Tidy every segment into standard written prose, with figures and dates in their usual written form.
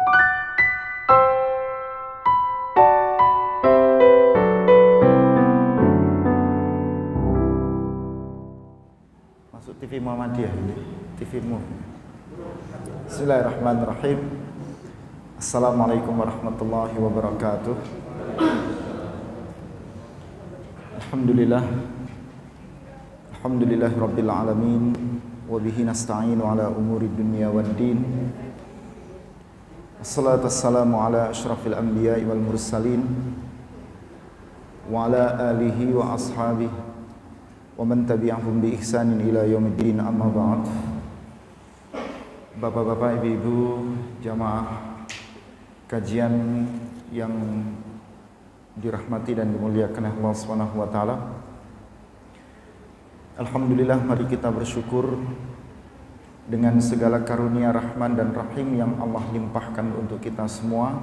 Masuk TV Muhammadiyah ini, TV-mu. Bismillahirrahmanirrahim. Assalamualaikum warahmatullahi wabarakatuh. Alhamdulillahirabbil alamin wa bihi nasta'inu ala umuri dunya waddin. Wassalatu wassalamu ala asyrafil anbiya'i wal mursalin wa ala alihi wa ashabihi wa man tabi'ahum bi ihsanin ila yaumiddin, amma ba'd. Bapak-bapak, ibu-ibu, jamaah kajian yang dirahmati dan dimuliakan Allah Subhanahu wa taala. Alhamdulillah, mari kita bersyukur dengan segala karunia Rahman dan Rahim yang Allah limpahkan untuk kita semua.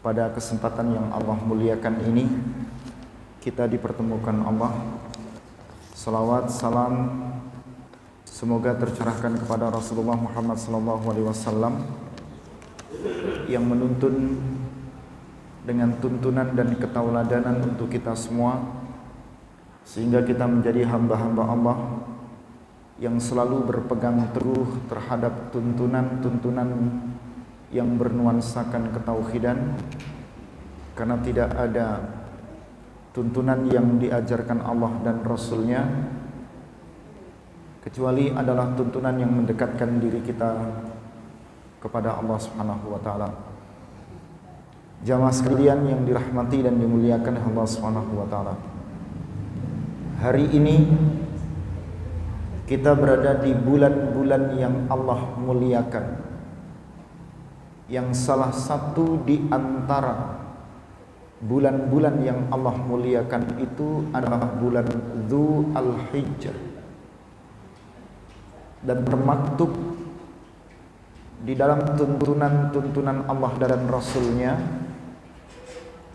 Pada kesempatan yang Allah muliakan ini, kita dipertemukan Allah. Salawat, salam semoga tercurahkan kepada Rasulullah Muhammad SAW yang menuntun dengan tuntunan dan ketauladanan untuk kita semua, sehingga kita menjadi hamba-hamba Allah yang selalu berpegang teguh terhadap tuntunan-tuntunan yang bernuansakan ketauhidan, karena tidak ada tuntunan yang diajarkan Allah dan Rasulnya kecuali adalah tuntunan yang mendekatkan diri kita kepada Allah Subhanahu wa taala. Jamaah sekalian yang dirahmati dan dimuliakan Allah Subhanahu wa taala. Hari ini kita berada di bulan-bulan yang Allah muliakan. Yang salah satu di antara bulan-bulan yang Allah muliakan itu adalah bulan Dzul Hijjah, dan termaktub di dalam tuntunan-tuntunan Allah dan Rasulnya,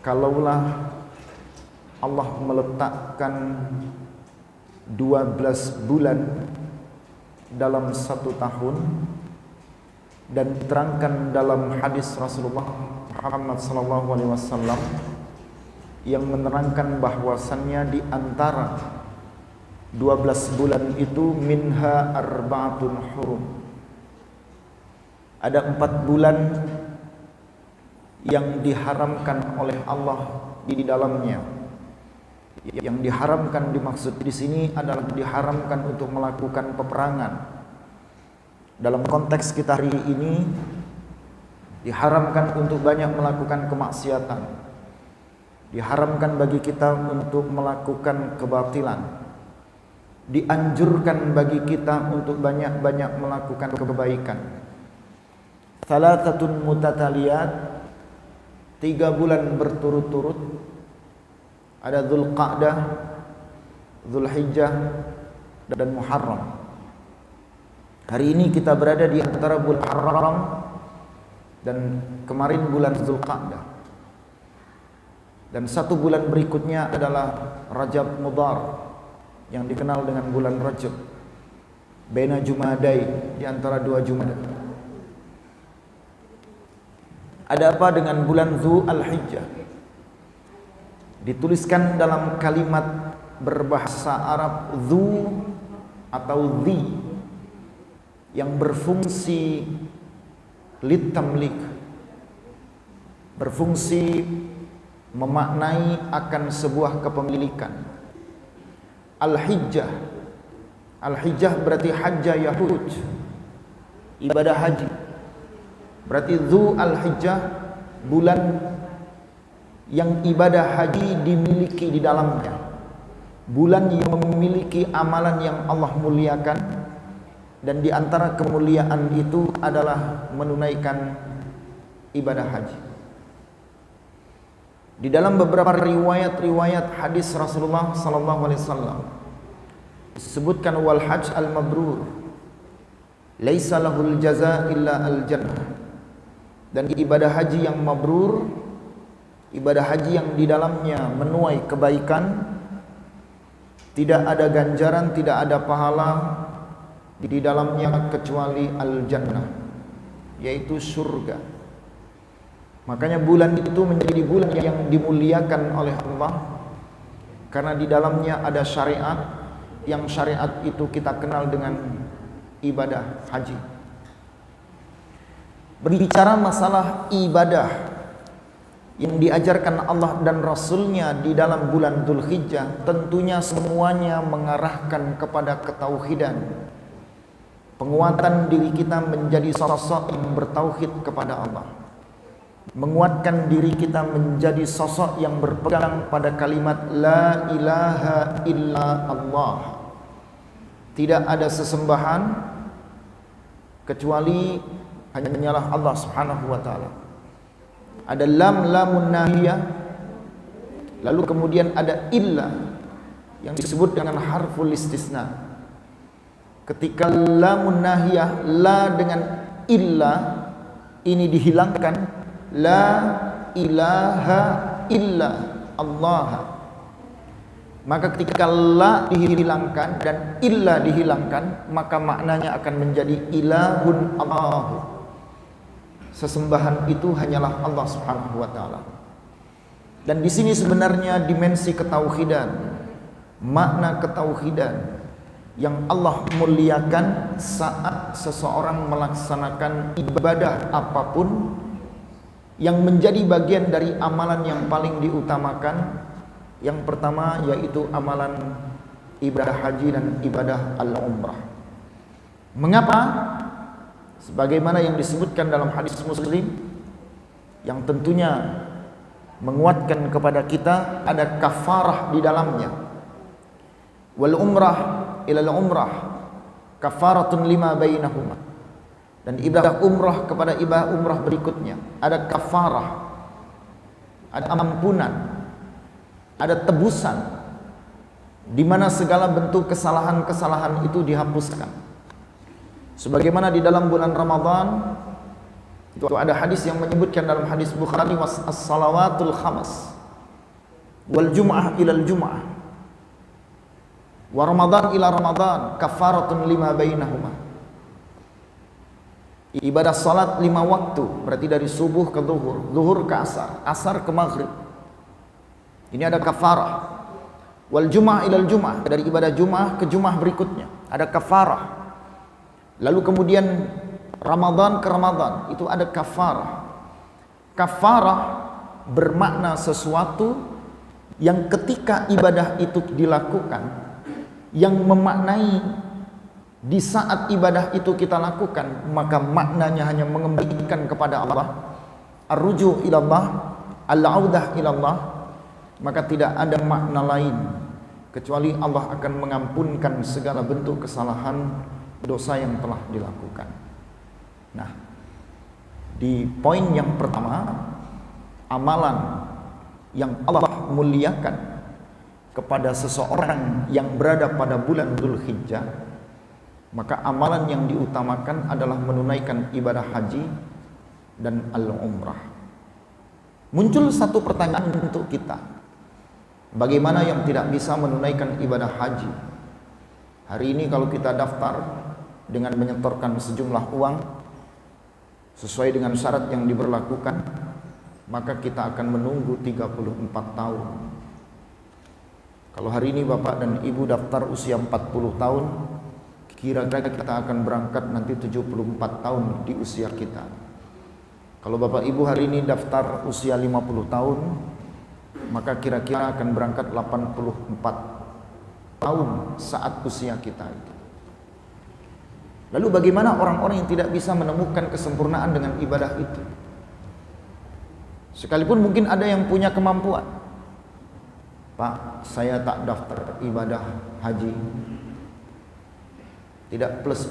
kalaulah Allah meletakkan 12 bulan dalam satu tahun, dan diterangkan dalam hadis Rasulullah Muhammad SAW yang menerangkan bahwasannya di antara 12 bulan itu minha arba'atun hurum, ada 4 bulan yang diharamkan oleh Allah di dalamnya. Yang diharamkan dimaksud di sini adalah diharamkan untuk melakukan peperangan. Dalam konteks kita hari ini, diharamkan untuk banyak melakukan kemaksiatan. Diharamkan bagi kita untuk melakukan kebatilan. Dianjurkan bagi kita untuk banyak-banyak melakukan kebaikan. Thalathatun mutataliyat, 3 bulan berturut-turut. Ada Dzulqa'dah, Dzulhijjah, dan Muharram. Hari ini kita berada di antara bulan Muharram dan kemarin bulan Dzulqa'dah. Dan 1 bulan berikutnya adalah Rajab Mudhar yang dikenal dengan bulan Rajab. Baina Jumadai, di antara 2 Jumadah. Ada apa dengan bulan Dzul Hijjah? Dituliskan dalam kalimat berbahasa Arab Dzu atau Dzi yang berfungsi litamlik, berfungsi memaknai akan sebuah kepemilikan. Al-Hijjah, Al-Hijjah berarti hajjah Yahud, ibadah haji. Berarti Dzul Hijjah, bulan yang ibadah haji dimiliki di dalamnya, bulan yang memiliki amalan yang Allah muliakan, dan di antara kemuliaan itu adalah menunaikan ibadah haji. Di dalam beberapa riwayat hadis Rasulullah SAW disebutkan wal hajj al mabrur laisa lahul jaza illa al jannah, dan ibadah haji yang mabrur, ibadah haji yang di dalamnya menuai kebaikan, tidak ada ganjaran, tidak ada pahala di dalamnya kecuali al jannah, yaitu surga. Makanya bulan itu menjadi bulan yang dimuliakan oleh Allah karena di dalamnya ada syariat, yang syariat itu kita kenal dengan ibadah haji. Berbicara masalah ibadah yang diajarkan Allah dan Rasulnya di dalam bulan Dzulhijjah, tentunya semuanya mengarahkan kepada ketauhidan, penguatan diri kita menjadi sosok yang bertauhid kepada Allah, menguatkan diri kita menjadi sosok yang berpegang pada kalimat la ilaha illa Allah. Tidak ada sesembahan kecuali hanyalah Allah Subhanahu wa taala. Ada lamun nahiyah, lalu kemudian ada illa yang disebut dengan harful istisna. Ketika lamun nahiyah, la dengan illa ini dihilangkan, la ilaha illa Allah, maka ketika la dihilangkan dan illa dihilangkan, maka maknanya akan menjadi ilahun Allah. Sesembahan itu hanyalah Allah Subhanahu wa taala. Dan di sini sebenarnya dimensi ketauhidan, makna ketauhidan yang Allah muliakan saat seseorang melaksanakan ibadah apapun yang menjadi bagian dari amalan yang paling diutamakan. Yang pertama yaitu amalan ibadah haji dan ibadah al-umrah. Mengapa? Sebagaimana yang disebutkan dalam hadis Muslim, yang tentunya menguatkan kepada kita, ada kafarah di dalamnya. Wal umrah ilal umrah kafaratun lima bainahuma. Dan ibadah umrah kepada ibadah umrah berikutnya ada kafarah, ada ampunan, ada tebusan, di mana segala bentuk kesalahan-kesalahan itu dihapuskan. Sebagaimana di dalam bulan Ramadan itu ada hadis yang menyebutkan dalam hadis Bukhari, as-salawatul khamas wal jum'ah ilal jum'ah wa Ramadan ila Ramadan kafaratun lima bainahuma. Ibadah salat 5 waktu, berarti dari subuh ke zuhur, zuhur ke asar, asar ke maghrib, ini ada kafarah. Wal jum'ah ilal jum'ah, dari ibadah jum'ah ke jum'ah berikutnya ada kafarah. Lalu kemudian Ramadan ke Ramadan itu ada kafarah. Kafarah bermakna sesuatu yang ketika ibadah itu dilakukan, yang memaknai di saat ibadah itu kita lakukan, maka maknanya hanya mengembalikan kepada Allah, ar-ruju ilallah, al-audah ilallah, maka tidak ada makna lain kecuali Allah akan mengampunkan segala bentuk kesalahan dosa yang telah dilakukan. Nah, di poin yang pertama, amalan yang Allah muliakan kepada seseorang yang berada pada bulan Dzulhijjah, maka amalan yang diutamakan adalah menunaikan ibadah haji dan al-umrah. Muncul satu pertanyaan untuk kita, bagaimana yang tidak bisa menunaikan ibadah haji? Hari ini kalau kita daftar dengan menyetorkan sejumlah uang sesuai dengan syarat yang diberlakukan, maka kita akan menunggu 34 tahun. Kalau hari ini Bapak dan Ibu daftar usia 40 tahun, kira-kira kita akan berangkat nanti 74 tahun di usia kita. Kalau Bapak Ibu hari ini daftar usia 50 tahun, maka kira-kira akan berangkat 84 tahun saat usia kita itu. Lalu bagaimana orang-orang yang tidak bisa menemukan kesempurnaan dengan ibadah itu? Sekalipun mungkin ada yang punya kemampuan, Pak, saya tak daftar ibadah haji, tidak plus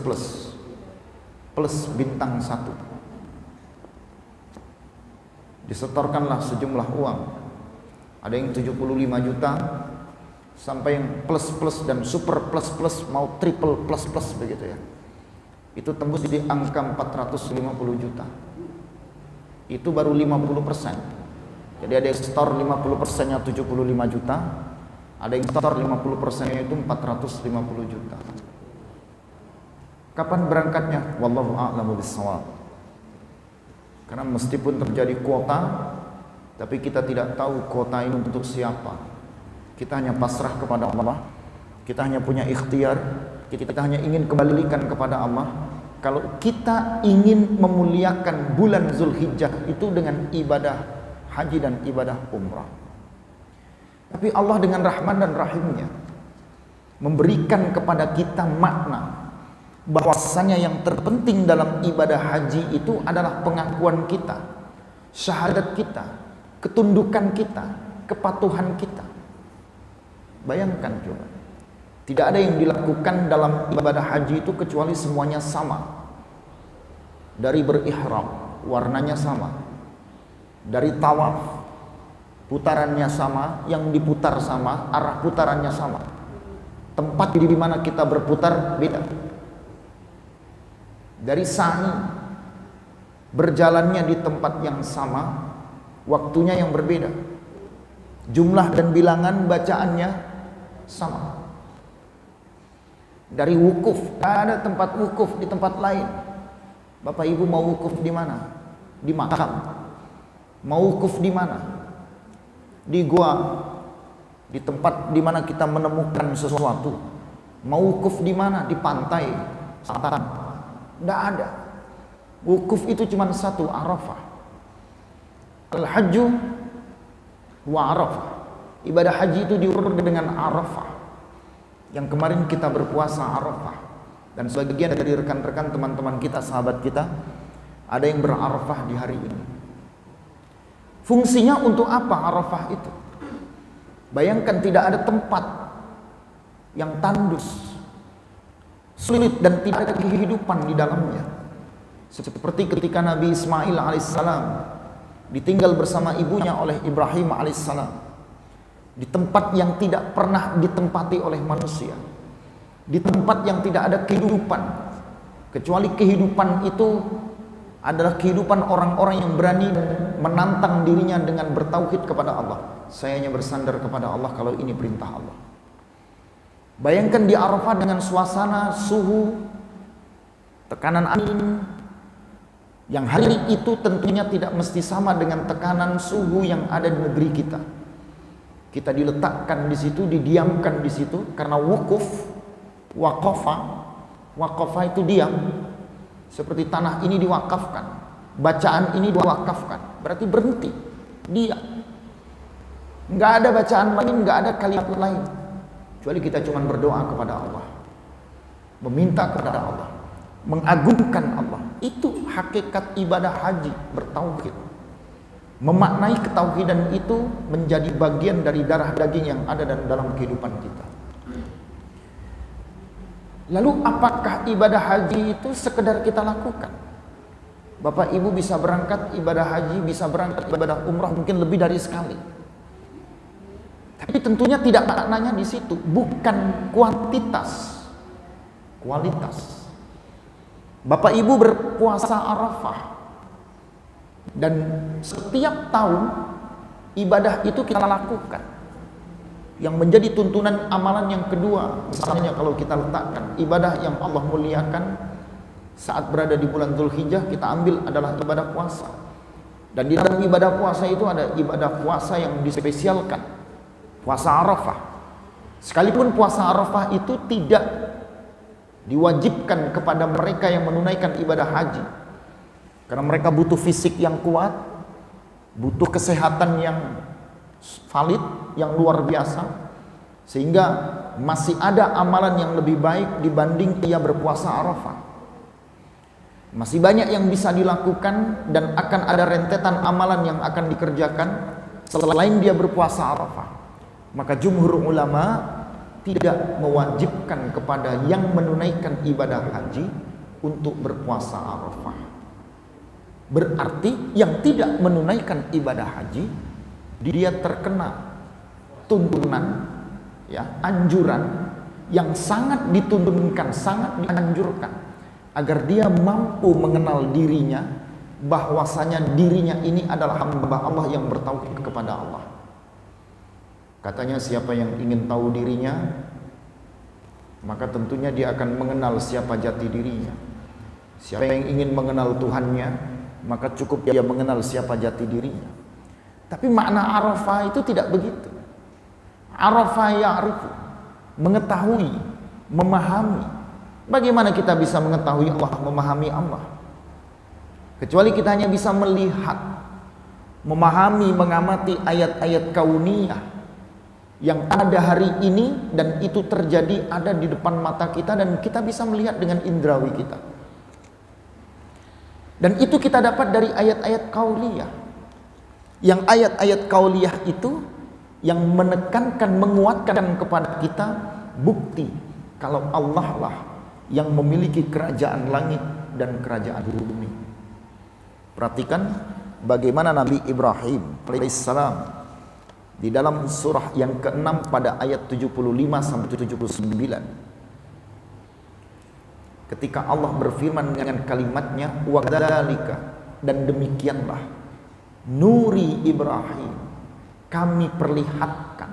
bintang 1. Disetorkanlah sejumlah uang, ada yang 75 juta sampai yang plus dan super plus mau triple plus begitu ya. Itu tembus di angka 450 juta. Itu baru 50%. Jadi ada yang store 50%-nya 75 juta, ada yang store 50%-nya itu 450 juta. Kapan berangkatnya? Wallahu a'lamu bishawab. Karena meskipun terjadi kuota, tapi kita tidak tahu kuota ini untuk siapa. Kita hanya pasrah kepada Allah. Kita hanya punya ikhtiar. Kita hanya ingin kembalikan kepada Allah. Kalau kita ingin memuliakan bulan Zulhijjah itu dengan ibadah haji dan ibadah umrah. Tapi Allah dengan Rahman dan Rahimnya memberikan kepada kita makna bahwasanya yang terpenting dalam ibadah haji itu adalah pengakuan kita, syahadat kita, ketundukan kita, kepatuhan kita. Bayangkan coba, tidak ada yang dilakukan dalam ibadah haji itu kecuali semuanya sama. Dari berihram, warnanya sama. Dari tawaf, putarannya sama, yang diputar sama, arah putarannya sama. Tempat di mana kita berputar beda. Dari sa'i, berjalannya di tempat yang sama, waktunya yang berbeda. Jumlah dan bilangan bacaannya sama. Dari wukuf, tidak ada tempat wukuf di tempat lain. Bapak Ibu mau wukuf di mana? Di makam. Mau wukuf di mana? Di gua, di tempat di mana kita menemukan sesuatu. Mau wukuf di mana? Di pantai, selatan. Tidak ada. Wukuf itu cuma satu, Arafah. Al-Hajju wa Arafah. Ibadah haji itu diurut dengan Arafah. Yang kemarin kita berpuasa Arafah. Dan sebagian dari rekan-rekan teman-teman kita, sahabat kita, ada yang berarafah di hari ini. Fungsinya untuk apa Arafah itu? Bayangkan tidak ada tempat yang tandus, sulit dan tidak ada kehidupan di dalamnya. Seperti ketika Nabi Ismail alaihissalam ditinggal bersama ibunya oleh Ibrahim alaihissalam di tempat yang tidak pernah ditempati oleh manusia. Di tempat yang tidak ada kehidupan, kecuali kehidupan itu adalah kehidupan orang-orang yang berani menantang dirinya dengan bertauhid kepada Allah. Saya hanya bersandar kepada Allah kalau ini perintah Allah. Bayangkan di Arafah dengan suasana, suhu, tekanan angin, yang hari itu tentunya tidak mesti sama dengan tekanan suhu yang ada di negeri kita. Kita diletakkan di situ, didiamkan di situ karena wukuf. Waqafa itu diam, seperti tanah ini diwakafkan, bacaan ini diwakafkan, berarti berhenti, diam. Nggak ada bacaan lain, nggak ada kalimat lain, kecuali kita cuma berdoa kepada Allah, meminta kepada Allah, mengagungkan Allah. Itu hakikat ibadah haji, bertauhid. Memaknai ketauhidan itu menjadi bagian dari darah daging yang ada dalam kehidupan kita. Lalu apakah ibadah haji itu sekedar kita lakukan? Bapak Ibu bisa berangkat ibadah haji, bisa berangkat ibadah umrah mungkin lebih dari sekali. Tapi tentunya tidak maknanya di situ, bukan kuantitas, kualitas. Bapak Ibu berpuasa Arafah dan setiap tahun ibadah itu kita lakukan. Yang menjadi tuntunan amalan yang kedua, misalnya kalau kita letakkan ibadah yang Allah muliakan saat berada di bulan Zulhijjah, kita ambil adalah ibadah puasa. Dan di dalam ibadah puasa itu ada ibadah puasa yang dispesialkan, puasa Arafah. Sekalipun puasa Arafah itu tidak diwajibkan kepada mereka yang menunaikan ibadah haji, karena mereka butuh fisik yang kuat, butuh kesehatan yang valid, yang luar biasa, sehingga masih ada amalan yang lebih baik dibanding ia berpuasa Arafah. Masih banyak yang bisa dilakukan dan akan ada rentetan amalan yang akan dikerjakan selain dia berpuasa Arafah. Maka jumhur ulama tidak mewajibkan kepada yang menunaikan ibadah haji untuk berpuasa Arafah. Berarti yang tidak menunaikan ibadah haji, dia terkena tuntunan, ya, anjuran yang sangat dituntunkan, sangat dianjurkan agar dia mampu mengenal dirinya, bahwasanya dirinya ini adalah hamba Allah yang bertauhid kepada Allah. Katanya siapa yang ingin tahu dirinya, maka tentunya dia akan mengenal siapa jati dirinya. Siapa yang ingin mengenal Tuhannya, maka cukup dia mengenal siapa jati dirinya. Tapi makna Arafah itu tidak begitu. Arafah ya'rifu, mengetahui, memahami. Bagaimana kita bisa mengetahui Allah, memahami Allah? Kecuali kita hanya bisa melihat, memahami, mengamati ayat-ayat kauniyah yang ada hari ini, dan itu terjadi ada di depan mata kita, dan kita bisa melihat dengan indrawi kita. Dan itu kita dapat dari ayat-ayat kauliyah. Yang ayat-ayat kauliyah itu yang menekankan, menguatkan kepada kita bukti kalau Allah lah yang memiliki kerajaan langit dan kerajaan bumi. Perhatikan bagaimana Nabi Ibrahim alaihissalam di dalam surah yang ke-6 pada ayat 75 sampai 79. Ketika Allah berfirman dengan kalimatnya, wa dzalika, dan demikianlah, nuri Ibrahim, kami perlihatkan,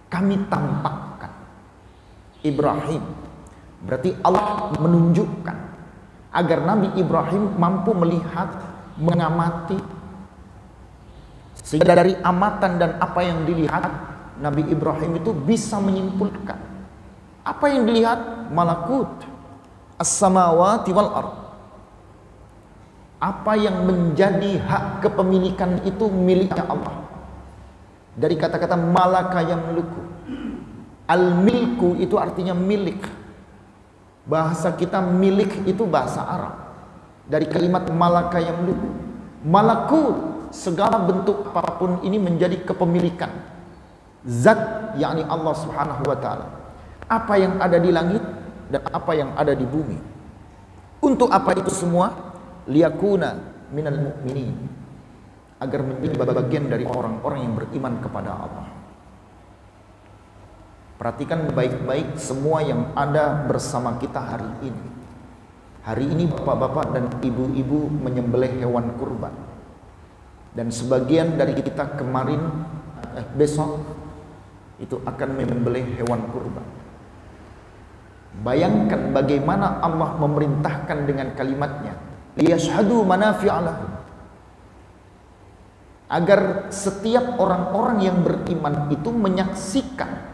kami tampakkan Ibrahim. Berarti Allah menunjukkan agar Nabi Ibrahim mampu melihat, mengamati, sehingga dari amatan dan apa yang dilihat, Nabi Ibrahim itu bisa menyimpulkan apa yang dilihat, malakut as-samawati wal ard. Apa yang menjadi hak kepemilikan itu miliknya Allah. Dari kata-kata malaka yamliku. Al-milku itu artinya milik. Bahasa kita milik itu bahasa Arab. Dari kalimat malaka yamliku. Malakut, segala bentuk apapun ini menjadi kepemilikan zat, yakni Allah Subhanahu wa taala. Apa yang ada di langit dan apa yang ada di bumi. Untuk apa itu semua? Liyakuna minal mu'minin, agar menjadi bagian dari orang-orang yang beriman kepada Allah. Perhatikan baik-baik semua yang ada bersama kita hari ini. Hari ini bapak-bapak dan ibu-ibu menyembelih hewan kurban. Dan sebagian dari kita kemarin, besok itu akan menyembelih hewan kurban. Bayangkan bagaimana Allah memerintahkan dengan kalimatnya, liyashhadu manafi'a lahum, agar setiap orang-orang yang beriman itu menyaksikan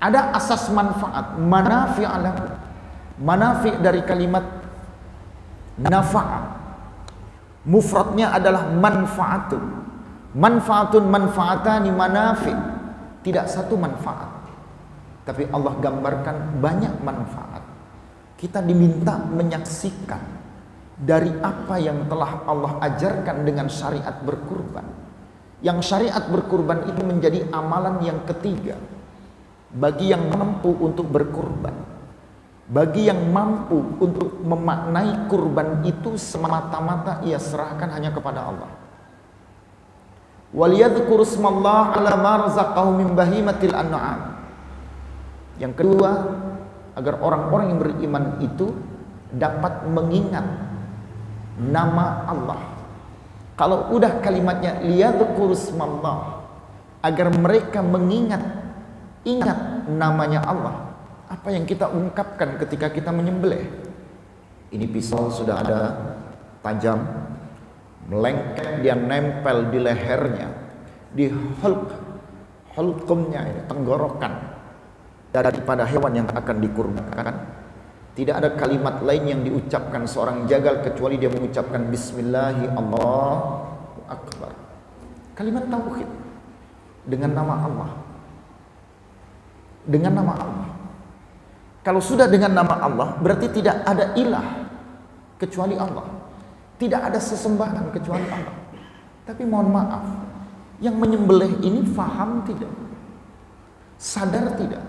ada asas manfaat, manafi'a lahum. Manafi' dari kalimat nafa'a, mufradnya adalah manfaatun. Manfaatun, manfaatani, manafi', tidak satu manfaat, tapi Allah gambarkan banyak manfaat. Kita diminta menyaksikan dari apa yang telah Allah ajarkan dengan syariat berkurban. Yang syariat berkurban itu menjadi amalan yang ketiga bagi yang mampu untuk berkurban. Bagi yang mampu untuk memaknai kurban itu semata-mata ia serahkan hanya kepada Allah. Waliyadhkuru ismallahi ala ma razaqahum min bahimatil an'am. Yang kedua, agar orang-orang yang beriman itu dapat mengingat nama Allah. Kalau udah kalimatnya liyadhkuru ismallah, agar mereka ingat namanya Allah. Apa yang kita ungkapkan ketika kita menyembelih? Ini pisau sudah ada tajam, melengket, dia nempel di lehernya, di hulqumnya, tenggorokan daripada hewan yang akan dikurbankan. Tidak ada kalimat lain yang diucapkan seorang jagal kecuali dia mengucapkan Bismillahi Allahu Akbar. Kalimat tauhid dengan nama Allah. Dengan nama Allah. Kalau sudah dengan nama Allah, berarti tidak ada ilah kecuali Allah. Tidak ada sesembahan kecuali Allah. Tapi mohon maaf, yang menyembelih ini faham tidak? Sadar tidak?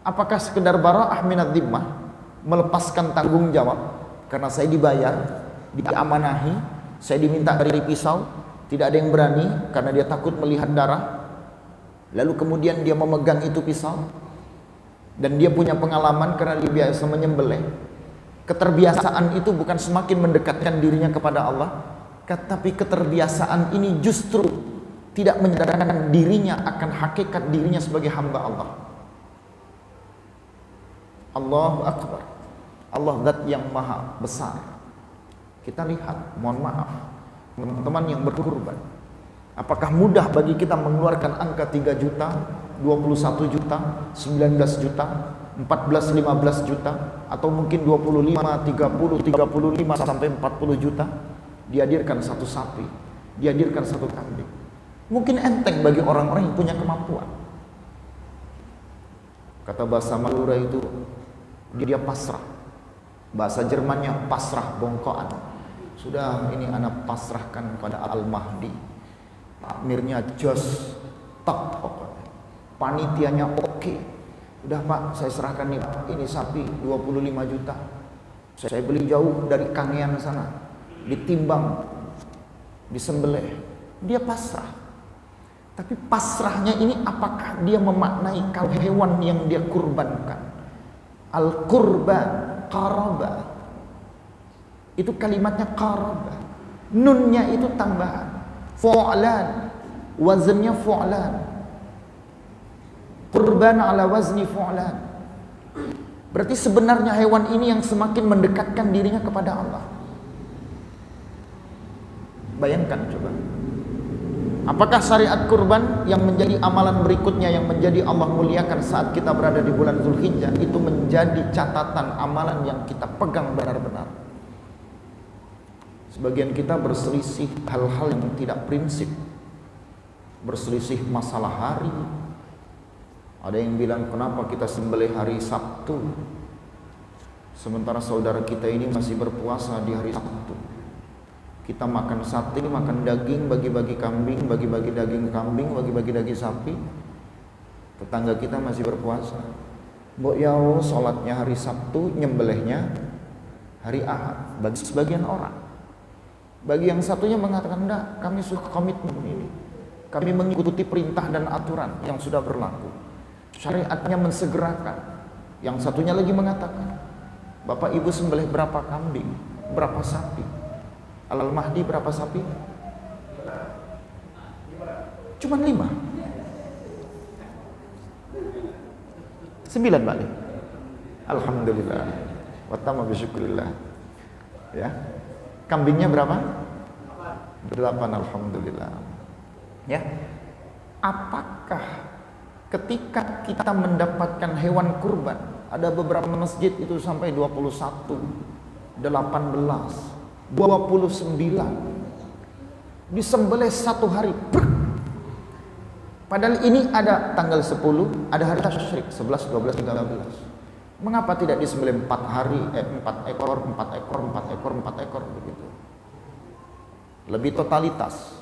Apakah sekedar bara'ah minad dhimmah, melepaskan tanggung jawab karena saya dibayar, diamanahi, saya diminta dari pisau, tidak ada yang berani karena dia takut melihat darah. Lalu kemudian dia memegang itu pisau dan dia punya pengalaman karena dia biasa menyembelih. Keterbiasaan itu bukan semakin mendekatkan dirinya kepada Allah, tapi keterbiasaan ini justru tidak menyadarkan dirinya akan hakikat dirinya sebagai hamba Allah. Allahu Akbar. Allah zat yang maha besar. Kita lihat, mohon maaf, teman-teman yang berkurban, apakah mudah bagi kita mengeluarkan angka 3 juta, 21 juta, 19 juta, 14, 15 juta, atau mungkin 25, 30, 35 sampai 40 juta, dihadirkan satu sapi, dihadirkan satu kambing. Mungkin enteng bagi orang-orang yang punya kemampuan. Kata bahasa Madura itu, dia pasrah. Bahasa Jermannya pasrah bongkoan. Sudah, ini anak pasrahkan pada Al-Mahdi. Takmirnya jos, tak pokoknya. Panitianya oke. Udah Pak, saya serahkan nih, ini sapi 25 juta. Saya beli jauh dari Kangean sana. Ditimbang, disembelih. Dia pasrah. Tapi pasrahnya ini apakah dia memaknai kalau hewan yang dia kurbankan? Al-qurban, qaraba. Itu kalimatnya qaraba. Nunnya itu tambahan. Fu'lan, wazannya fu'lan. Qurban ala wazni fu'lan. Berarti sebenarnya hewan ini yang semakin mendekatkan dirinya kepada Allah. Bayangkan coba. Apakah syariat kurban yang menjadi amalan berikutnya yang menjadi Allah muliakan saat kita berada di bulan Zulhijjah itu menjadi catatan amalan yang kita pegang benar-benar. Sebagian kita berselisih hal-hal yang tidak prinsip, berselisih masalah hari. Ada yang bilang kenapa kita sembelih hari Sabtu sementara saudara kita ini masih berpuasa di hari Sabtu. Kita makan sate, makan daging, bagi-bagi kambing, bagi-bagi daging kambing, bagi-bagi daging sapi. Tetangga kita masih berpuasa. Mbok yao sholatnya hari Sabtu, nyembelihnya hari Ahad. Bagi sebagian orang. Bagi yang satunya mengatakan enggak, kami suka komitmen ini. Kami mengikuti perintah dan aturan yang sudah berlaku. Syariatnya mensegerakan. Yang satunya lagi mengatakan, Bapak Ibu sembelih berapa kambing, berapa sapi? Al-Mahdi berapa sapi? Cuman 5. 9 balik. Alhamdulillah. Wa tamma bisyukrillah. Ya. Kambingnya berapa? 8, alhamdulillah. Ya. Apakah ketika kita mendapatkan hewan kurban, ada beberapa masjid itu sampai 21, 18, 29 disembelih satu hari. Padahal ini ada tanggal 10, ada hari tasyrik 11, 12, 13. Mengapa tidak disembelih 4 hari, 4 ekor, 4 ekor, 4 ekor, 4 ekor begitu? Lebih totalitas.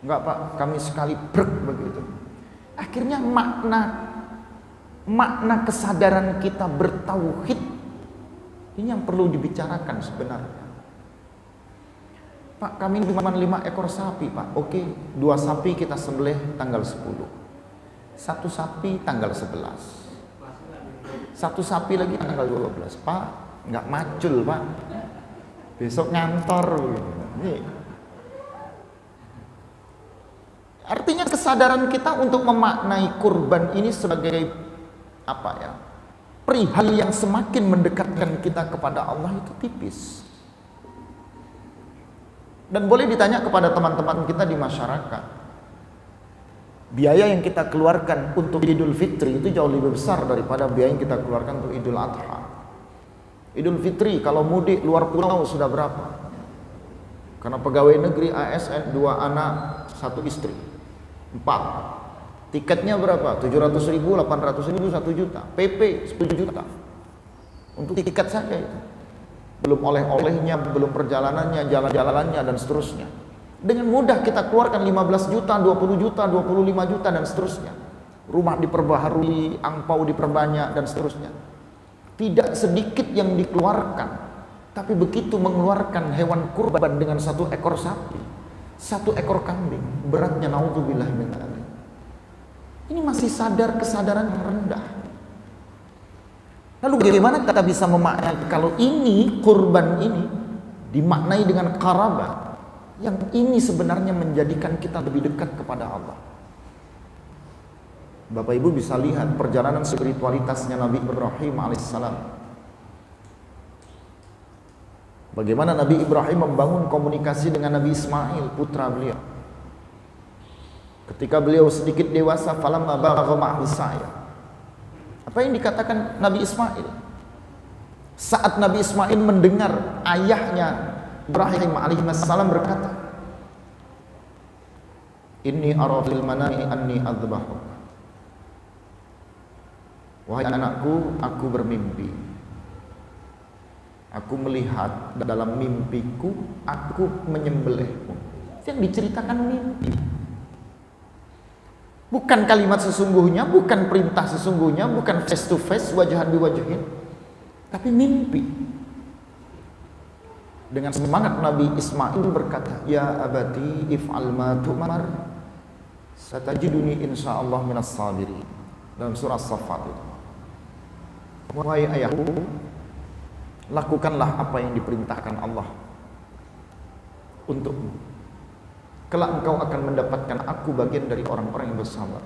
Enggak Pak, kami sekali begitu. Akhirnya makna kesadaran kita bertauhid ini yang perlu dibicarakan sebenarnya. Pak, kami cuma 5 ekor sapi Pak. Oke, 2 sapi kita sembelih tanggal 10, 1 sapi tanggal 11, 1 sapi lagi tanggal 12. Pak, nggak macul Pak, besok ngantor. Ini artinya kesadaran kita untuk memaknai kurban ini sebagai apa ya, perihal yang semakin mendekatkan kita kepada Allah itu tipis. Dan boleh ditanya kepada teman-teman kita di masyarakat, biaya yang kita keluarkan untuk Idul Fitri itu jauh lebih besar daripada biaya yang kita keluarkan untuk Idul Adha. Idul Fitri kalau mudik luar pulau sudah berapa? Karena pegawai negeri ASN 2 anak 1 istri 4. Tiketnya berapa? 700.000, 800.000, 1 juta. PP 10 juta untuk tiket saja itu. Belum oleh-olehnya, belum perjalanannya, jalan-jalanannya dan seterusnya. Dengan mudah kita keluarkan 15 juta, 20 juta, 25 juta dan seterusnya. Rumah diperbaharui, angpau diperbanyak dan seterusnya. Tidak sedikit yang dikeluarkan. Tapi begitu mengeluarkan hewan kurban dengan 1 ekor sapi, 1 ekor kambing, beratnya naudzubillah min dzalik. Ini masih sadar kesadaran yang rendah. Lalu bagaimana kita bisa memaknai kalau ini kurban ini dimaknai dengan qarabah, yang ini sebenarnya menjadikan kita lebih dekat kepada Allah. Bapak Ibu bisa lihat perjalanan spiritualitasnya Nabi Ibrahim alaihissalam. Bagaimana Nabi Ibrahim membangun komunikasi dengan Nabi Ismail, putra beliau. Ketika beliau sedikit dewasa, falamma balagha ma'ahu sa'ya. Apa yang dikatakan Nabi Ismail? Saat Nabi Ismail mendengar ayahnya Ibrahim alaihissalam berkata, "Inni ara fil manami anni adzbahuk." Wahai anakku, aku bermimpi. Aku melihat dalam mimpiku, aku menyembelihmu. Itu yang diceritakan mimpi. Bukan kalimat sesungguhnya, bukan perintah sesungguhnya, bukan face to face, wajahan biwajahin, tapi mimpi. Dengan semangat Nabi Ismail berkata, "Ya abati if'al ma tu'mar, satajiduni insyaallah minas sabirin." Dalam surah As-Saffat itu. Wahai ayahku, lakukanlah apa yang diperintahkan Allah untukmu. Kelak engkau akan mendapatkan aku bagian dari orang-orang yang bersabar.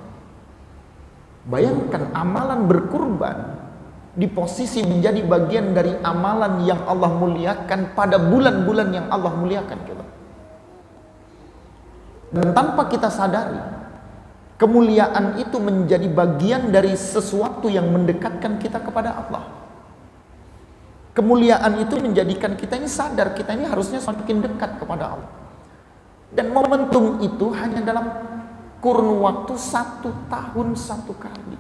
Bayangkan amalan berkurban di posisi menjadi bagian dari amalan yang Allah muliakan pada bulan-bulan yang Allah muliakan. Dan tanpa kita sadari, kemuliaan itu menjadi bagian dari sesuatu yang mendekatkan kita kepada Allah. Kemuliaan itu menjadikan kita ini sadar, kita ini harusnya semakin dekat kepada Allah. Dan momentum itu hanya dalam kurun waktu 1 tahun 1 kali.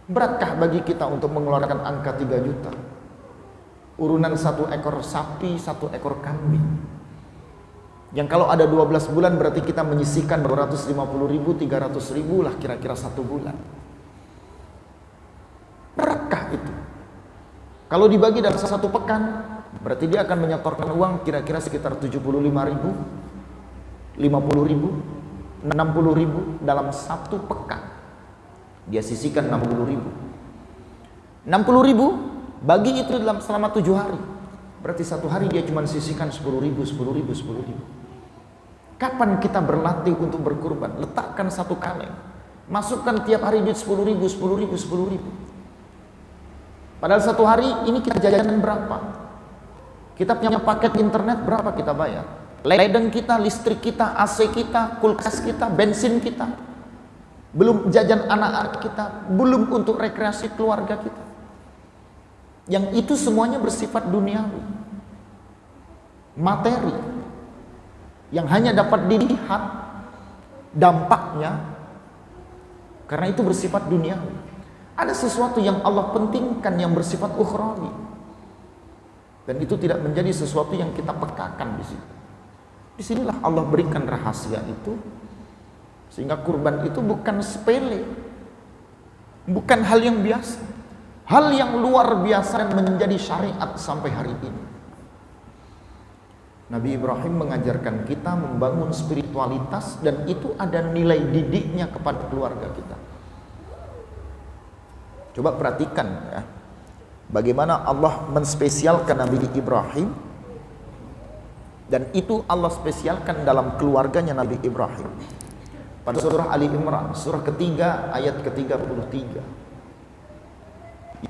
Beratkah bagi kita untuk mengeluarkan angka 3 juta? Urunan 1 ekor sapi, 1 ekor kambing. Yang kalau ada 12 bulan berarti kita menyisihkan 250.000, 300.000 lah kira-kira 1 bulan. Beratkah itu? Kalau dibagi dalam 1 pekan, berarti dia akan menyetorkan uang kira-kira sekitar 75.000, 50.000, 60.000 dalam 1 pekan. Dia sisihkan 60.000. 60.000 bagi itu selama 7 hari. Berarti 1 hari dia cuma sisihkan 10.000, 10.000, 10.000. Kapan kita berlatih untuk berkurban? Letakkan 1 kaleng. Masukkan tiap hari duit 10.000, 10.000, 10.000. Padahal 1 hari ini kita jajanan berapa? Kita punya paket internet berapa kita bayar? Ledeng kita, listrik kita, AC kita, kulkas kita, bensin kita. Belum jajan anak-anak kita, belum untuk rekreasi keluarga kita. Yang itu semuanya bersifat duniawi. Materi. Yang hanya dapat dilihat dampaknya. Karena itu bersifat duniawi. Ada sesuatu yang Allah pentingkan yang bersifat ukhrawi. Dan itu tidak menjadi sesuatu yang kita pekakan di situ. Disinilah Allah berikan rahasia itu, sehingga kurban itu bukan sepele, bukan hal yang biasa, hal yang luar biasa dan menjadi syariat sampai hari ini. Nabi Ibrahim mengajarkan kita membangun spiritualitas, dan itu ada nilai didiknya kepada keluarga kita. Coba perhatikan ya, bagaimana Allah menspesialkan Nabi Ibrahim, dan itu Allah spesialkan dalam keluarganya Nabi Ibrahim. Pada surah Ali Imran, surah ketiga ayat ke-33,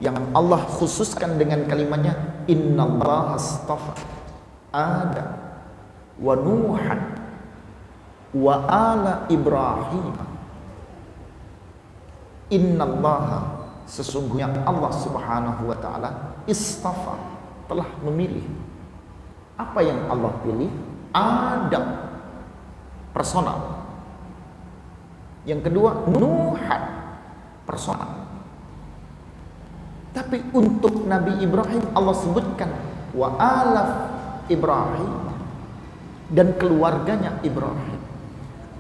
yang Allah khususkan dengan kalimatnya, Innallaha astafa Adam wa Nuhan wa ala Ibrahim. Innallaha, sesungguhnya Allah subhanahu wa ta'ala, istafa, telah memilih. Apa yang Allah pilih? Adam, personal. Yang kedua, Nuhan, personal. Tapi untuk Nabi Ibrahim Allah sebutkan wa ala Ibrahim, dan keluarganya Ibrahim.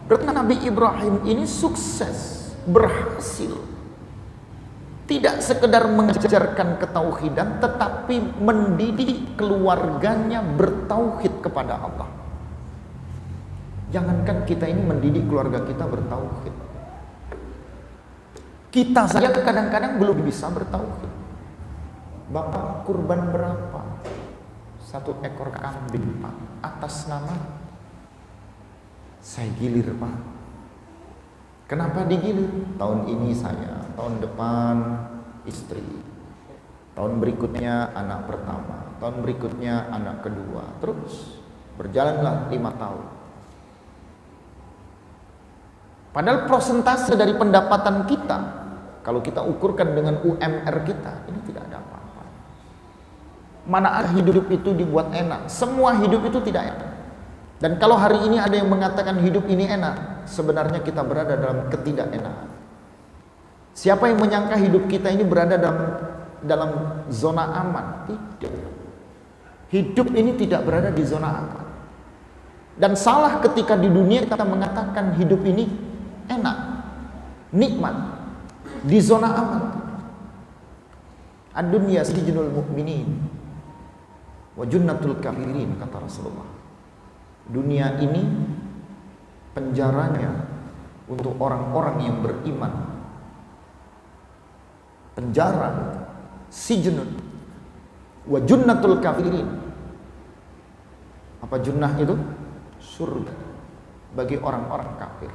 Berarti Nabi Ibrahim ini sukses, berhasil, tidak sekedar mengajarkan ketauhidan, tetapi mendidik keluarganya bertauhid kepada Allah. Jangankan kita ini mendidik keluarga kita bertauhid, kita saja kadang-kadang belum bisa bertauhid. Bapak kurban berapa? 1 ekor kambing, Pak, atas nama saya gilir, Pak. Kenapa digilir? Tahun ini saya, tahun depan istri, tahun berikutnya anak pertama, tahun berikutnya anak kedua, terus berjalanlah 5 tahun. Padahal prosentase dari pendapatan kita, kalau kita ukurkan dengan UMR kita, ini tidak ada apa-apa. Mana ada hidup itu dibuat enak? Semua hidup itu tidak enak. Dan kalau hari ini ada yang mengatakan hidup ini enak, sebenarnya kita berada dalam ketidakenakan. Siapa yang menyangka hidup kita ini berada dalam zona aman? Tidak. Hidup ini tidak berada di zona aman. Dan salah ketika di dunia kita mengatakan hidup ini enak, nikmat, di zona aman. Ad-dunya sijnul mu'minin wa jannatul kafirin, kata Rasulullah. Dunia ini penjaranya untuk orang-orang yang beriman. Penjara sijnun wa jannatul kafirin. Apa junnah itu? Surga bagi orang-orang kafir.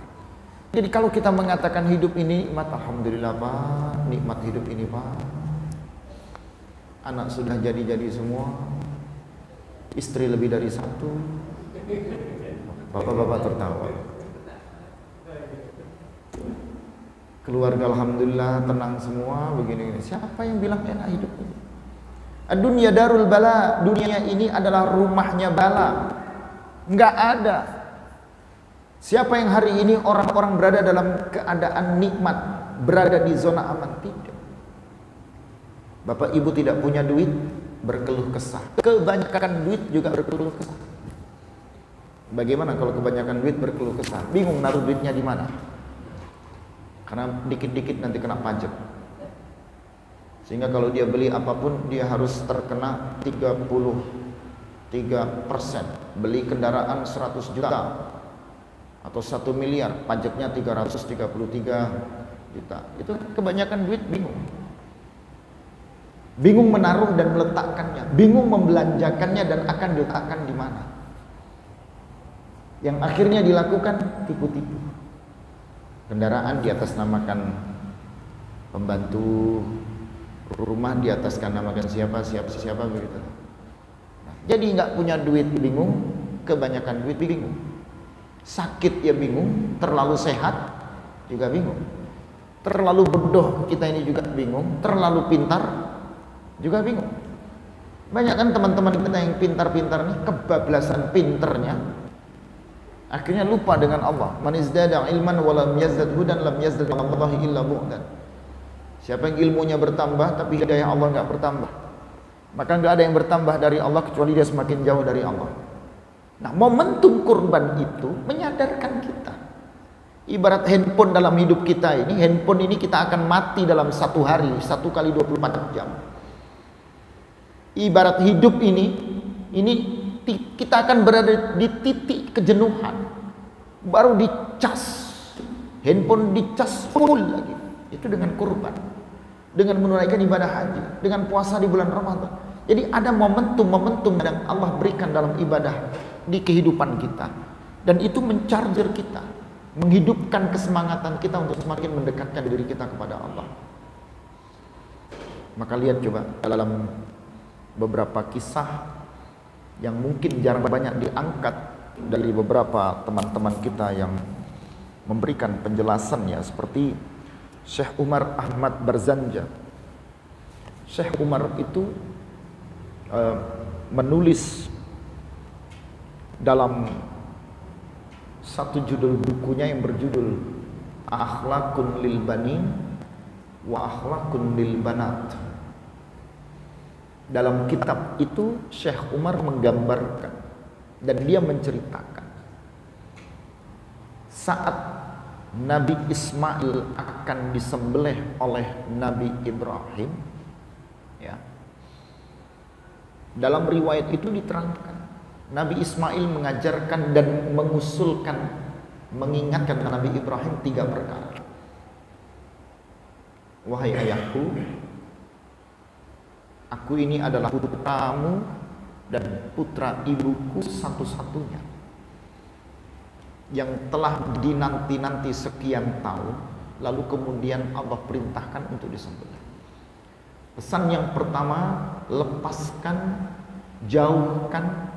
Jadi kalau kita mengatakan hidup ini nikmat, alhamdulillah Pak, nikmat hidup ini Pak. Anak sudah jadi-jadi semua, istri lebih dari 1. Bapak-bapak tertawa. Keluarga alhamdulillah tenang semua, begini-gini. Siapa yang bilang enak hidup ini? Dunia darul bala, dunia ini adalah rumahnya bala. Enggak ada. Siapa yang hari ini orang-orang berada dalam keadaan nikmat, berada di zona aman? Tidak. Bapak ibu tidak punya duit, berkeluh kesah. Kebanyakan duit juga berkeluh kesah. Bagaimana kalau kebanyakan duit berkeluh kesah? Bingung naruh duitnya di mana? Karena dikit-dikit nanti kena pajak. Sehingga kalau dia beli apapun dia harus terkena 33%. Beli kendaraan 100 juta atau 1 miliar, pajaknya 333 juta. Itu kebanyakan duit, bingung. Bingung menaruh dan meletakkannya, bingung membelanjakannya dan akan diletakkan di mana. Yang akhirnya dilakukan tipu-tipu. Kendaraan di atas namakan pembantu, rumah di atas namakan siapa begitu. Jadi nggak punya duit bingung, kebanyakan duit bingung. Sakit ya bingung, terlalu sehat juga bingung. Terlalu bodoh kita ini juga bingung, terlalu pintar juga bingung. Banyak kan teman-teman kita yang pintar-pintar nih, kebablasan pinternya, akhirnya lupa dengan Allah. Man izdada ilman wa lam yazdad hudan lam yazdad Allahi illa bu'dan. Siapa yang ilmunya bertambah tapi hidayah Allah enggak bertambah, maka enggak ada yang bertambah dari Allah kecuali dia semakin jauh dari Allah. Nah, momentum kurban itu menyadarkan kita. Ibarat handphone dalam hidup kita ini, handphone ini kita akan mati dalam 1 hari, 1 kali 24 jam. Ibarat hidup ini kita akan berada di titik kejenuhan, baru dicas, handphone dicas full lagi. Itu dengan kurban, dengan menunaikan ibadah haji, dengan puasa di bulan Ramadan. Jadi ada momentum-momentum yang Allah berikan dalam ibadah di kehidupan kita, dan itu mencharger kita, menghidupkan kesemangatan kita untuk semakin mendekatkan diri kita kepada Allah. Maka lihat coba dalam beberapa kisah yang mungkin jarang banyak diangkat dari beberapa teman-teman kita yang memberikan penjelasannya, seperti Syekh Umar Ahmad Barzanjah. Syekh Umar itu menulis dalam satu judul bukunya yang berjudul Akhlaqun lil Banin wa Akhlaqun lil Banat. Dalam kitab itu Syekh Umar menggambarkan dan dia menceritakan saat Nabi Ismail akan disembelih oleh Nabi Ibrahim, ya. Dalam riwayat itu diterangkan Nabi Ismail mengajarkan dan mengusulkan, mengingatkan Nabi Ibrahim 3 perkara. Wahai ayahku, aku ini adalah putramu dan putra ibuku satu-satunya yang telah dinanti-nanti sekian tahun, lalu kemudian Allah perintahkan untuk disembelih. Pesan yang pertama, lepaskan jauhkan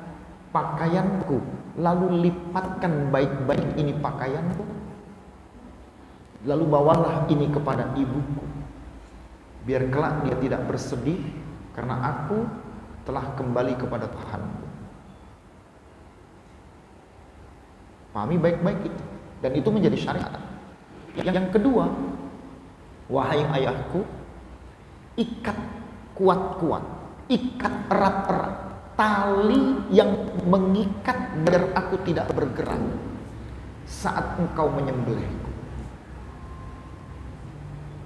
pakaianku, lalu lipatkan baik-baik ini pakaianku, lalu bawalah ini kepada ibuku, biar kelak dia tidak bersedih karena aku telah kembali kepada Tuhanku. Pahami baik-baik itu, dan itu menjadi syariat. Yang kedua, wahai ayahku, ikat kuat-kuat, ikat erat-erat, tali yang mengikat biar aku tidak bergerak saat engkau menyembelihku.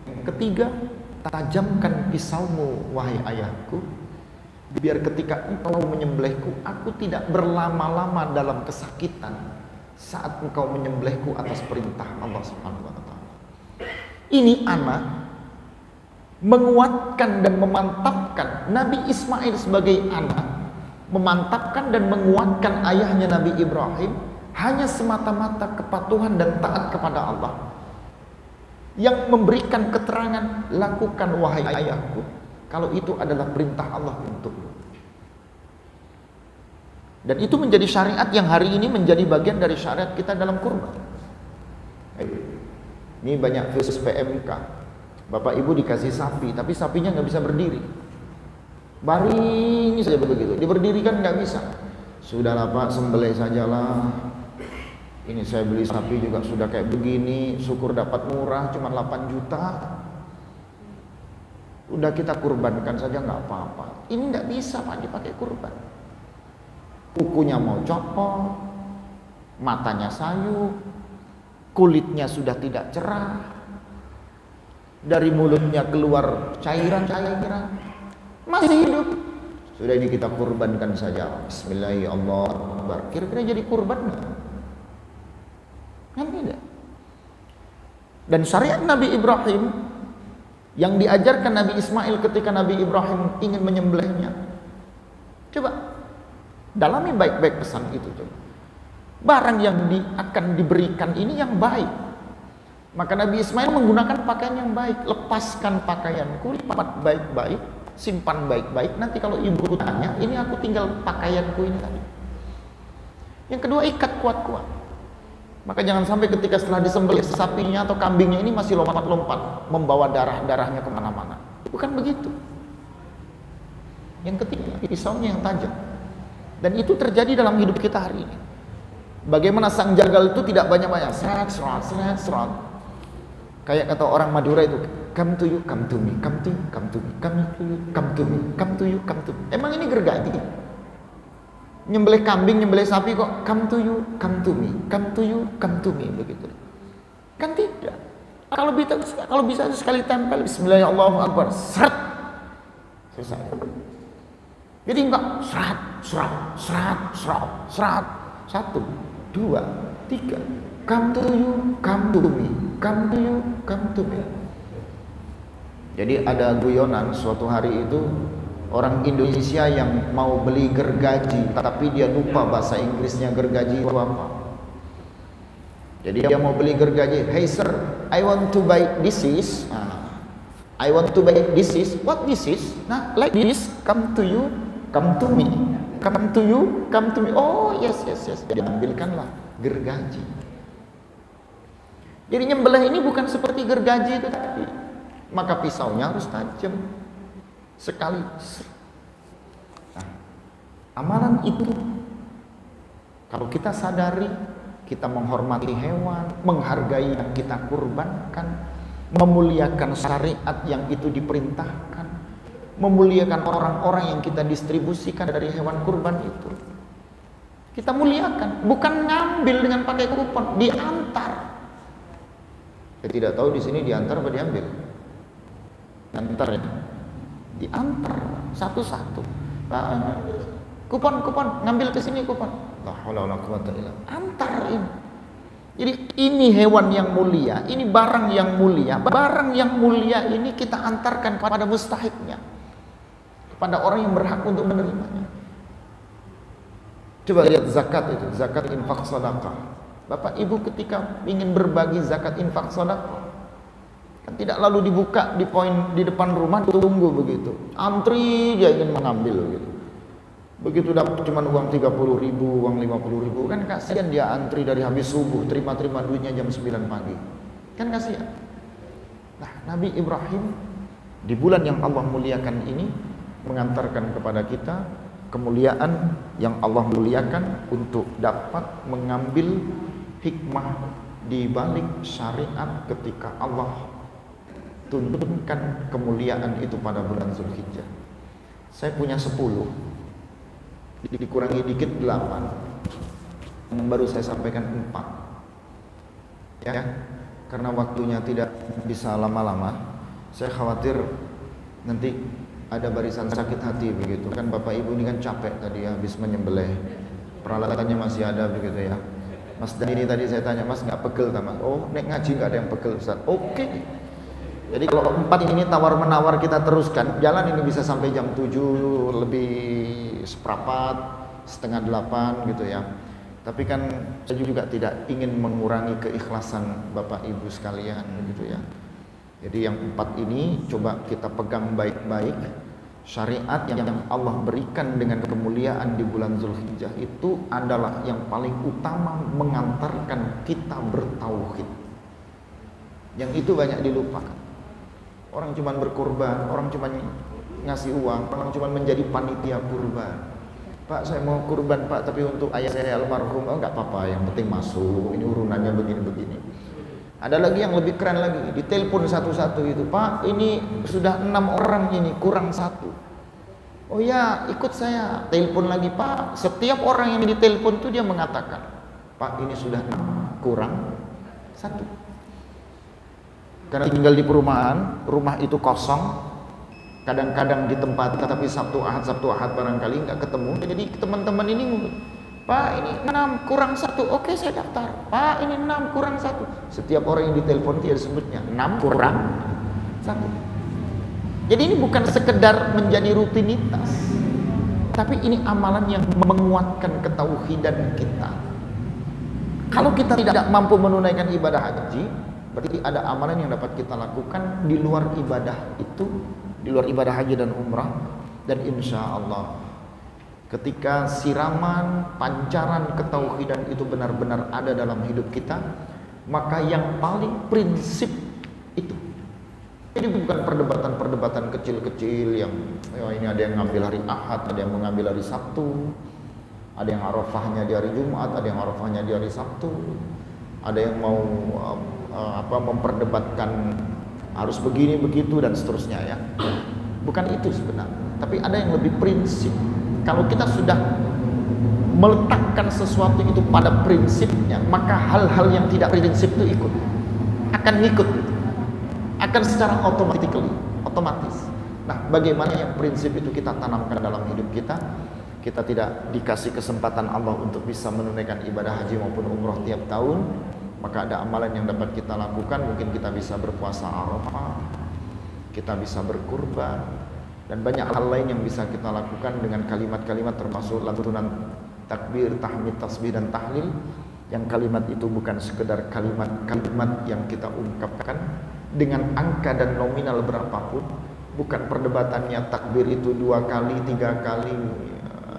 Yang ketiga, tajamkan pisaumu wahai ayahku, biar ketika engkau menyembelihku, aku tidak berlama-lama dalam kesakitan saat engkau menyembelihku atas perintah Allah Subhanahu wa taala. Ini anak menguatkan dan memantapkan Nabi Ismail sebagai anak, memantapkan dan menguatkan ayahnya Nabi Ibrahim hanya semata-mata kepatuhan dan taat kepada Allah, yang memberikan keterangan, lakukan wahai ayahku kalau itu adalah perintah Allah untukmu. Dan itu menjadi syariat yang hari ini menjadi bagian dari syariat kita dalam kurban. Ini banyak khusus PMK, bapak ibu dikasih sapi, tapi sapinya nggak bisa berdiri, baring saja begitu. Dia berdiri kan nggak bisa. Sudahlah Pak, sembelih sajalah. Ini saya beli sapi juga sudah kayak begini, syukur dapat murah, cuma 8 juta. Udah kita kurbankan saja nggak apa-apa. Ini nggak bisa Pak dipakai kurban. Kukunya mau copot, matanya sayu, kulitnya sudah tidak cerah, dari mulutnya keluar cairan-cairan, masih hidup. Sudah ini kita kurbankan saja. Bismillahirrahmanirrahim. Kira-kira jadi kurban nggak? Kan tidak. Dan syariat Nabi Ibrahim yang diajarkan Nabi Ismail ketika Nabi Ibrahim ingin menyembelihnya, coba dalami baik-baik pesan itu. Coba barang yang akan diberikan ini yang baik, maka Nabi Ismail menggunakan pakaian yang baik. Lepaskan pakaianku, lipat baik-baik, simpan baik-baik, nanti kalau ibu tanya, ini aku tinggal pakaianku ini tadi. Yang kedua, ikat kuat-kuat. Maka jangan sampai ketika setelah disembelih sapinya atau kambingnya ini masih lompat-lompat membawa darah-darahnya kemana-mana. Bukan begitu. Yang ketiga, pisaunya yang tajam. Dan itu terjadi dalam hidup kita hari ini. Bagaimana sang jagal itu tidak banyak-banyak, serat. Kayak kata orang Madura itu, come to you, come to me, come to you, come to me, come to you, come to me, come to you, come to me. Emang ini gergaji? Nyembelih kambing, nyembelih sapi kok come to you, come to me, come to you, come to me, begitu. Kan tidak. Kalau bisa sekali tempel Bismillahirrahmanirrahim, seret, selesai. Jadi enggak serat, 1, 2, 3, come to you, come to me, come to you, come to me. Jadi ada guyonan suatu hari itu, orang Indonesia yang mau beli gergaji, tapi dia lupa bahasa Inggrisnya gergaji itu apa. Jadi dia mau beli gergaji, hey sir, I want to buy this is, I want to buy this is, what this is? Nah, like this, come to you, come to me, come to you, come to me. Oh yes. Dia ambilkanlah gergaji. Jadi nyembelih ini bukan seperti gergaji itu tadi, maka pisaunya harus tajam. Sekali. Nah, amalan itu kalau kita sadari, kita menghormati hewan, menghargai yang kita kurbankan, memuliakan syariat yang itu diperintahkan, memuliakan orang-orang yang kita distribusikan dari hewan kurban itu, kita muliakan, bukan ngambil dengan pakai kupon, diantar. Saya tidak tahu di sini diantar apa diambil. Diantar ya. Diantar satu-satu. Kupon ngambil ke sini kupon. La haula wala quwata illa billah. Antar ini. Jadi ini hewan yang mulia, ini barang yang mulia. Barang yang mulia ini kita antarkan kepada mustahiknya, kepada orang yang berhak untuk menerimanya. Coba lihat zakat itu, zakat infak sedekah. Bapak Ibu ketika ingin berbagi zakat infak sedekah, kan tidak lalu dibuka di poin di depan rumah, tunggu begitu, antri dia ingin mengambil begitu. Begitu dapat cuma uang 30.000, uang 50.000, kan kasihan dia antri dari habis subuh, terima duitnya jam 9 pagi. Kan kasihan. Nah, Nabi Ibrahim di bulan yang Allah muliakan ini mengantarkan kepada kita kemuliaan yang Allah muliakan untuk dapat mengambil hikmah di balik syariat ketika Allah tuntunkan kemuliaan itu pada bulan Zulhijjah. Saya punya 10, dikurangi dikit 8, yang baru saya sampaikan 4 ya, karena waktunya tidak bisa lama-lama. Saya khawatir nanti ada barisan sakit hati begitu kan. Bapak ibu ini kan capek tadi ya, habis menyembelih, peralatannya masih ada begitu ya. Mas dan ini tadi saya tanya, Mas nggak pegel tak Mas? Oh, nek ngaji nggak ada yang pegel Ustaz. Oke. Jadi kalau 4 ini tawar menawar kita teruskan, jalan ini bisa sampai jam 7 lebih seperempat, setengah 8 gitu ya. Tapi kan saya juga tidak ingin mengurangi keikhlasan Bapak Ibu sekalian gitu ya. Jadi yang 4 ini coba kita pegang baik-baik. Syariat yang Allah berikan dengan kemuliaan di bulan Zulhijjah itu adalah yang paling utama mengantarkan kita bertauhid. Yang itu banyak dilupakan. Orang cuma berkurban, orang cuma ngasih uang, orang cuma menjadi panitia kurban. Pak, saya mau kurban Pak, tapi untuk ayah saya almarhum. Oh, nggak apa-apa, yang penting masuk. Ini urunannya begini-begini. Ada lagi yang lebih keren lagi, ditelepon satu-satu itu, Pak, ini sudah 6 orang ini, kurang 1. Oh ya, ikut saya. Telepon lagi, Pak. Setiap orang yang ditelepon itu dia mengatakan, Pak, ini sudah 6, kurang 1. Karena tinggal di perumahan, rumah itu kosong, kadang-kadang di tempat, tapi Sabtu Ahad barangkali nggak ketemu. Jadi teman-teman ini Pak, ini 6 kurang 1. Oke, saya daftar. Pak, ini 6 kurang 1. Setiap orang yang ditelepon dia disebutnya 6 kurang 1. Jadi ini bukan sekedar menjadi rutinitas, tapi ini amalan yang menguatkan ketauhidan kita. Kalau kita tidak mampu menunaikan ibadah haji, berarti ada amalan yang dapat kita lakukan di luar ibadah itu, di luar ibadah haji dan umrah. Dan insya Allah ketika siraman pancaran ketauhidan itu benar-benar ada dalam hidup kita, maka yang paling prinsip itu. Ini bukan perdebatan-perdebatan kecil-kecil yang ini ada yang ngambil hari Ahad, ada yang mengambil hari Sabtu, ada yang Arafahnya di hari Jumat, ada yang Arafahnya di hari Sabtu, ada yang mau memperdebatkan harus begini begitu dan seterusnya ya. Bukan itu sebenarnya, tapi ada yang lebih prinsip. Kalau kita sudah meletakkan sesuatu itu pada prinsipnya, maka hal-hal yang tidak prinsip itu akan ngikut, akan secara otomatis. Nah, bagaimana yang prinsip itu kita tanamkan dalam hidup kita? Kita tidak dikasih kesempatan Allah untuk bisa menunaikan ibadah haji maupun umroh tiap tahun, maka ada amalan yang dapat kita lakukan. Mungkin kita bisa berpuasa Arafah, kita bisa berkurban, dan banyak hal lain yang bisa kita lakukan dengan kalimat-kalimat termasuk lantunan takbir, tahmid, tasbih dan tahlil. Yang kalimat itu bukan sekedar kalimat-kalimat yang kita ungkapkan dengan angka dan nominal berapapun. Bukan perdebatannya takbir itu 2 kali, 3 kali,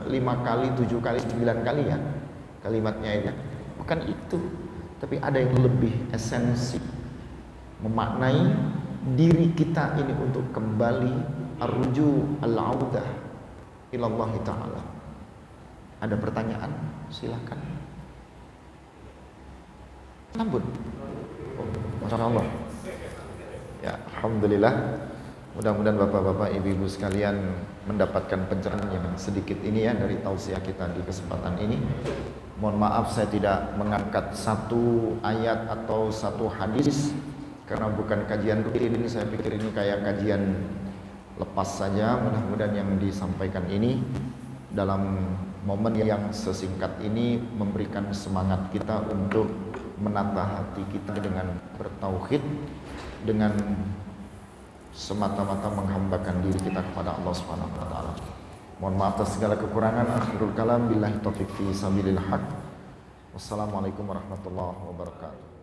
5 kali, 7 kali, 9 kali ya kalimatnya itu. Bukan itu, tapi ada yang lebih esensi, memaknai diri kita ini untuk kembali arju al-audah ilallah ta'ala. Ada pertanyaan? Silakan. Sambut. Oh, Masya Allah. Ya, Alhamdulillah. Mudah-mudahan bapak-bapak, ibu-ibu sekalian mendapatkan pencerahan yang sedikit ini ya dari tausiah kita di kesempatan ini. Mohon maaf saya tidak mengangkat satu ayat atau satu hadis karena bukan kajian rutin. Saya pikir ini kayak kajian lepas saja. Mudah-mudahan yang disampaikan ini dalam momen yang sesingkat ini memberikan semangat kita untuk menata hati kita dengan bertauhid, dengan semata-mata menghambakan diri kita kepada Allah Subhanahu wa taala. Mohon maaf atas segala kekurangan. Akhirul kalam billahi taufiq fi sabilil haq. Wassalamualaikum warahmatullahi wabarakatuh.